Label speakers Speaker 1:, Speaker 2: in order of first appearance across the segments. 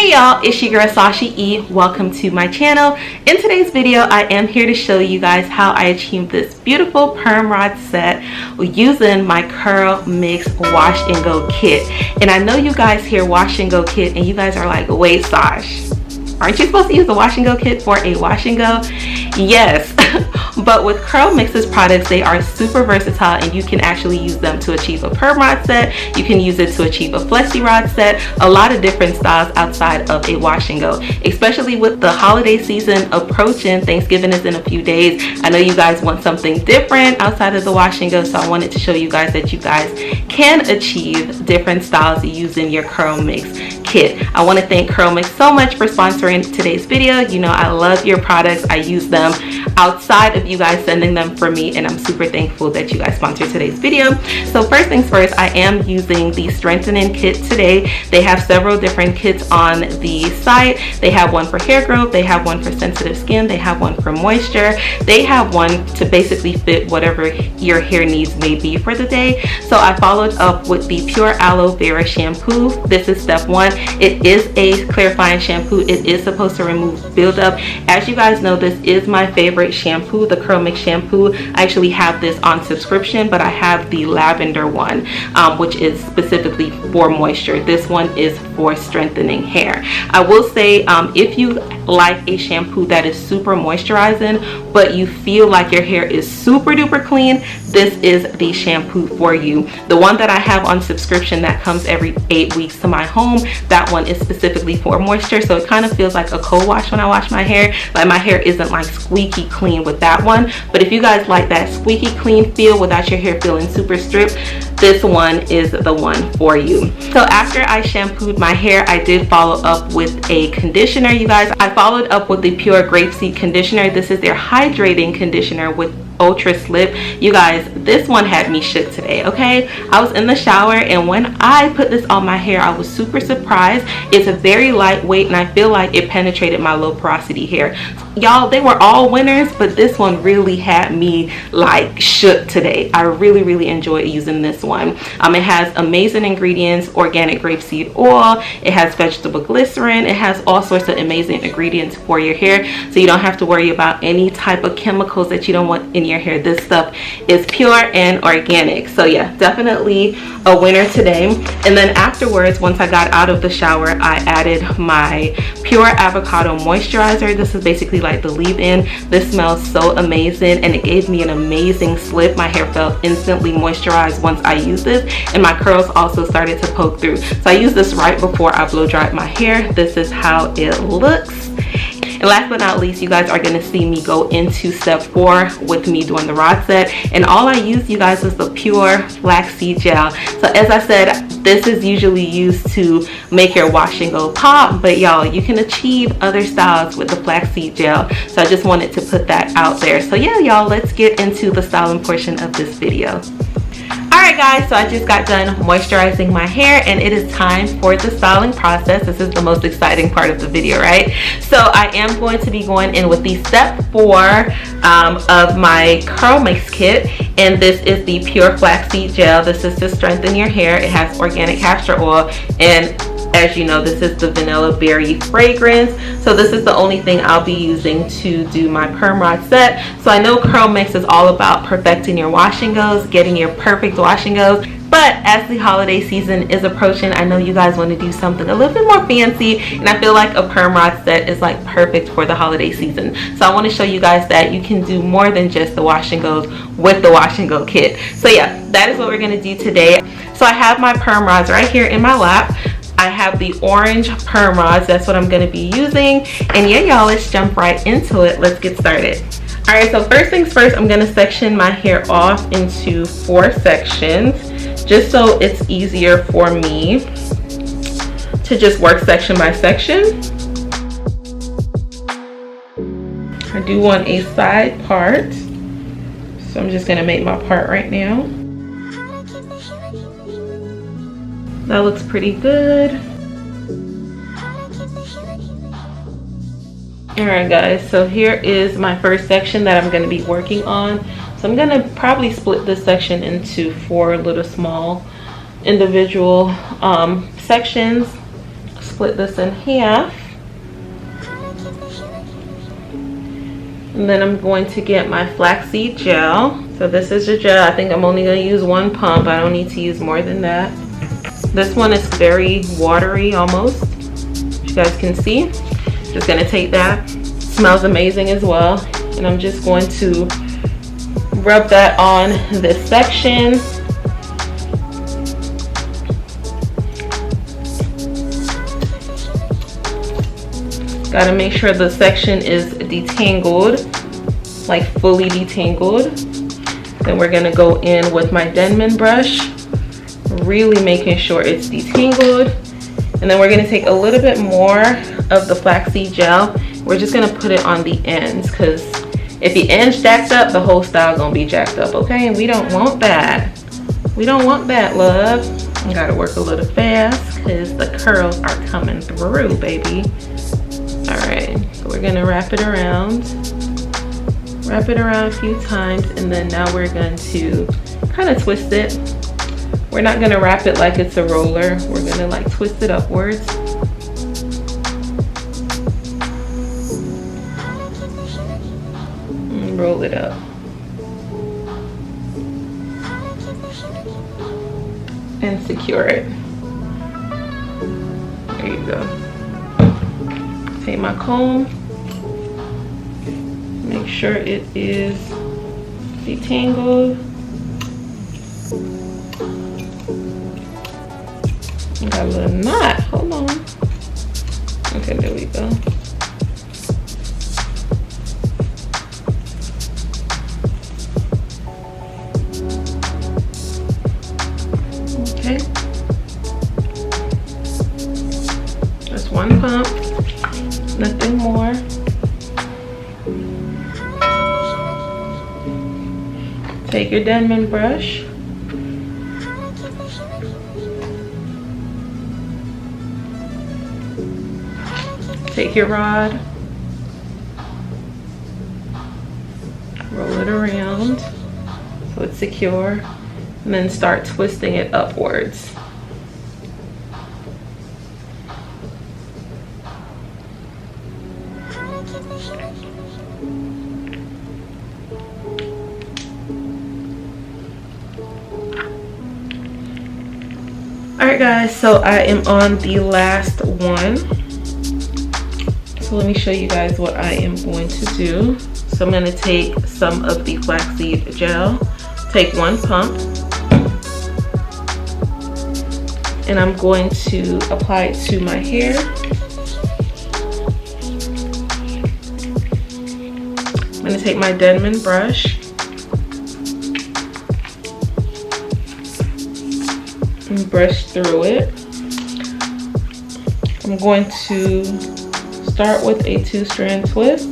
Speaker 1: Hey y'all, it's your girl Sashie E. Welcome to my channel. In today's video, I am here to show you guys how I achieved this beautiful perm rod set using my Curlmix wash and go kit. And I know you guys hear wash and go kit and you guys are like, wait Sash, aren't you supposed to use the wash and go kit for a wash and go? Yes, but with Curlmix's products, they are super versatile and you can actually use them to achieve a perm rod set. You can use it to achieve a flexi rod set, a lot of different styles outside of a wash and go, especially with the holiday season approaching. Thanksgiving is in a few days. I know you guys want something different outside of the wash and go, so I wanted to show you guys that you guys can achieve different styles using your Curlmix kit. I want to thank Curlmix so much for sponsoring today's video. You know, I love your products. I use them outside of you guys sending them for me, and I'm super thankful that you guys sponsored today's video. So first things first, I am using the strengthening kit today. They have several different kits on the site. They have one for hair growth, they have one for sensitive skin, they have one for moisture, they have one to basically fit whatever your hair needs may be for the day. So I followed up with the Pure Aloe Vera shampoo. This is step one. It is a clarifying shampoo. It is supposed to remove buildup. As you guys know, this is my favorite shampoo, the Curlmix shampoo. I actually have this on subscription, but I have the lavender one, which is specifically for moisture. This one is for strengthening hair. I will say, if you like a shampoo that is super moisturizing, but you feel like your hair is super duper clean, this is the shampoo for you. The one that I have on subscription that comes every 8 weeks to my home, that one is specifically for moisture, so it kind of feels like a co-wash when I wash my hair. Like my hair isn't like squeaky clean with that one, but if you guys like that squeaky clean feel without your hair feeling super stripped, this one is the one for you. So after I shampooed my hair, I did follow up with a conditioner, you guys. I followed up with the Pure Grapeseed conditioner. This is their hydrating conditioner with ultra slip. You guys, this one had me shook today. Okay, I was in the shower and when I put this on my hair, I was super surprised. It's a very lightweight and I feel like it penetrated my low porosity hair. Y'all, they were all winners, but this one really had me like shook today. I really enjoyed using this one. It has amazing ingredients: organic grapeseed oil, it has vegetable glycerin, it has all sorts of amazing ingredients for your hair, so you don't have to worry about any type of chemicals that you don't want in your hair. This stuff is pure and organic. So yeah, definitely a winner today. And then afterwards, once I got out of the shower, I added my Pure Avocado moisturizer. This is basically like the leave-in. This smells so amazing and it gave me an amazing slip. My hair felt instantly moisturized once I used this, and my curls also started to poke through. So I used this right before I blow dried my hair. This is how it looks. And last but not least, you guys are going to see me go into step 4 with me doing the rod set. And all I used, you guys, was the Pure Flaxseed gel. So as I said, this is usually used to make your wash and go pop, but y'all, you can achieve other styles with the flaxseed gel. So I just wanted to put that out there. So yeah, y'all, let's get into the styling portion of this video. Alright guys, so I just got done moisturizing my hair and it is time for the styling process. This is the most exciting part of the video, right? So I am going to be going in with the step 4 of my Curlmix kit, and this is the Pure Flaxseed Gel. This is to strengthen your hair. It has organic castor oil, and as you know, this is the vanilla berry fragrance. So this is the only thing I'll be using to do my perm rod set. So I know Curlmix is all about perfecting your wash and goes, getting your perfect wash and goes. But as the holiday season is approaching, I know you guys want to do something a little bit more fancy, and I feel like a perm rod set is like perfect for the holiday season. So I want to show you guys that you can do more than just the wash and goes with the wash and go kit. So yeah, that is what we're going to do today. So I have my perm rods right here in my lap. I have the orange perm rods. That's what I'm going to be using. And yeah, y'all, let's jump right into it. Let's get started. All right, so first things first, I'm going to section my hair off into 4 sections, just so it's easier for me to just work section by section. I do want a side part, so I'm just going to make my part right now. That looks pretty good. Alright guys, so here is my first section that I'm going to be working on. So I'm going to probably split this section into 4 little small individual sections. split this in half. And then I'm going to get my flaxseed gel. So this is the gel. I think I'm only going to use one pump. I don't need to use more than that. This one is very watery almost. You guys can see. Just going to take that. Smells amazing as well. And I'm just going to rub that on this section. Gotta make sure the section is detangled, like fully detangled. Then we're gonna go in with my Denman brush, really making sure it's detangled. And then we're gonna take a little bit more of the flaxseed gel. We're just gonna put it on the ends, because if the end's jacked up, the whole style gonna be jacked up, okay? And we don't want that. We don't want that, love. I gotta work a little fast, because the curls are coming through, baby. All right, so we're gonna wrap it around a few times, and then now we're going to kind of twist it. We're not gonna wrap it like it's a roller. We're gonna like twist it upwards. And roll it up. And secure it. There you go. Take my comb, make sure it is detangled. Got a little knot, hold on. Okay, there we go. Okay. That's one pump. Nothing more. Take your Denman brush. Take your rod. Roll it around so it's secure. And then start twisting it upwards. Alright guys, so I am on the last one. So let me show you guys what I am going to do. So I'm going to take some of the flaxseed gel, take one pump, and I'm going to apply it to my hair. I'm going to take my Denman brush and brush through it. I'm going to start with a 2-strand twist.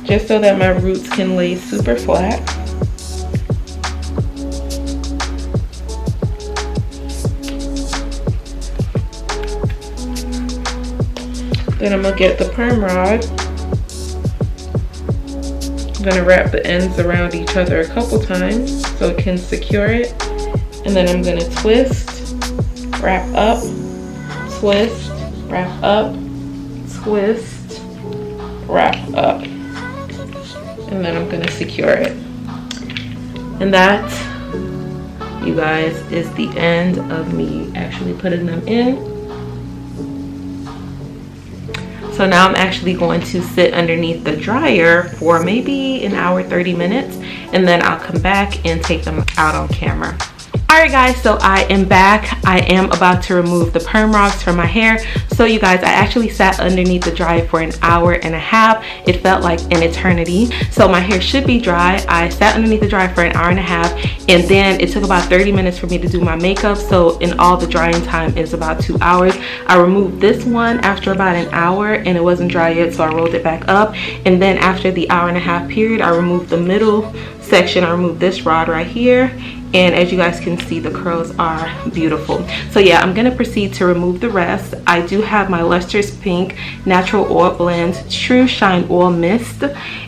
Speaker 1: Just so that my roots can lay super flat. Then I'm gonna get the perm rod. I'm gonna wrap the ends around each other a couple times so it can secure it. And then I'm gonna twist, wrap up, twist, wrap up, twist, wrap up. And then I'm gonna secure it. And that, you guys, is the end of me actually putting them in. So now I'm actually going to sit underneath the dryer for maybe an hour, 30 minutes, and then I'll come back and take them out on camera. Alright guys, so I am back. I am about to remove the perm rods from my hair. So you guys, I actually sat underneath the dryer for an hour and a half. It felt like an eternity. So my hair should be dry. I sat underneath the dryer for an hour and a half, and then it took about 30 minutes for me to do my makeup. So in all, the drying time is about 2 hours. I removed this one after about an hour and it wasn't dry yet, so I rolled it back up. And then after the hour and a half period, I removed the middle section. I removed this rod right here. And as you guys can see, the curls are beautiful. So yeah, I'm gonna proceed to remove the rest. I do have my Lustrous Pink Natural Oil Blend True Shine Oil Mist,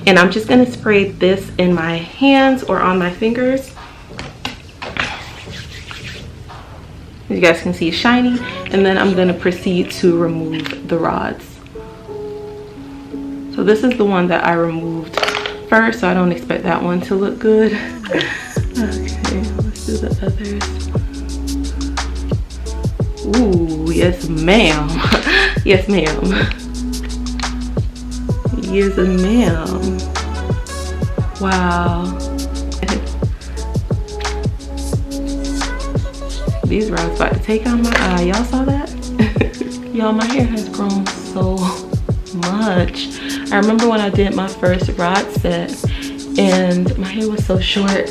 Speaker 1: and I'm just gonna spray this in my hands or on my fingers. As you guys can see, it's shiny. And then I'm gonna proceed to remove the rods. So this is the one that I removed first, so I don't expect that one to look good. Okay, let's do the others. Ooh, yes ma'am. Yes ma'am. Yes ma'am. Wow. These rods about to take out my eye. Y'all saw that? Y'all, my hair has grown so much. I remember when I did my first rod set and my hair was so short.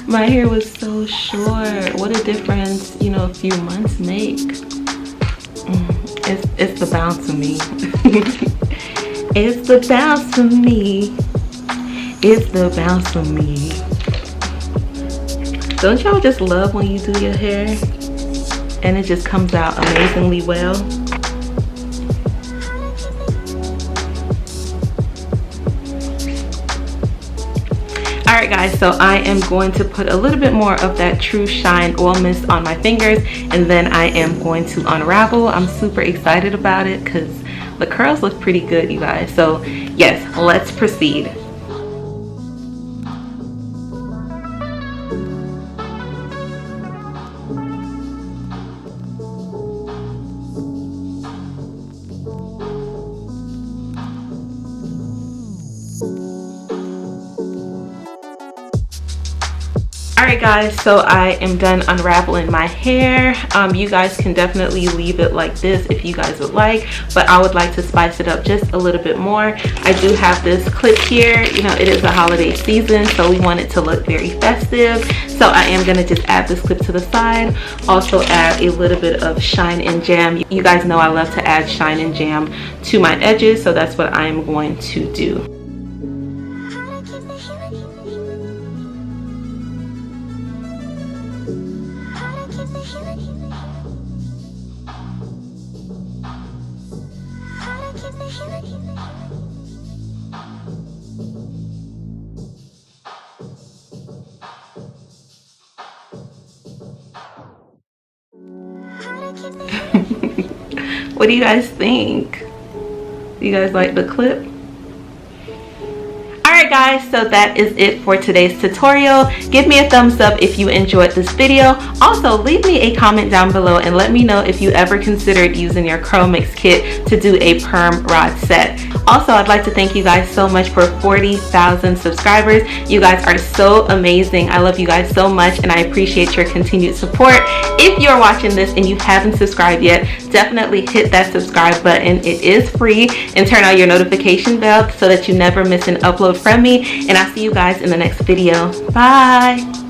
Speaker 1: My hair was so short. What a difference, you know, a few months make. It's the bounce for me. It's the bounce for me. It's the bounce for me. Don't y'all just love when you do your hair and it just comes out amazingly well? Alright guys, so I am going to put a little bit more of that True Shine Oil Mist on my fingers, and then I am going to unravel. I'm super excited about it because the curls look pretty good, you guys. So yes, let's proceed. Alright guys, so I am done unraveling my hair. You guys can definitely leave it like this if you guys would like, but I would like to spice it up just a little bit more. I do have this clip here. You know, it is a holiday season, so we want it to look very festive. So I am going to just add this clip to the side. Also add a little bit of Shine and Jam. You guys know I love to add Shine and Jam to my edges, so that's what I am going to do. What do you guys think? Do you guys like the clip? Alright guys, so that is it for today's tutorial. Give me a thumbs up if you enjoyed this video. Also, leave me a comment down below and let me know if you ever considered using your Curlmix kit to do a perm rod set. Also, I'd like to thank you guys so much for 40,000 subscribers. You guys are so amazing. I love you guys so much and I appreciate your continued support. If you're watching this and you haven't subscribed yet, definitely hit that subscribe button. It is free, and turn on your notification bell so that you never miss an upload from me. And I'll see you guys in the next video. Bye.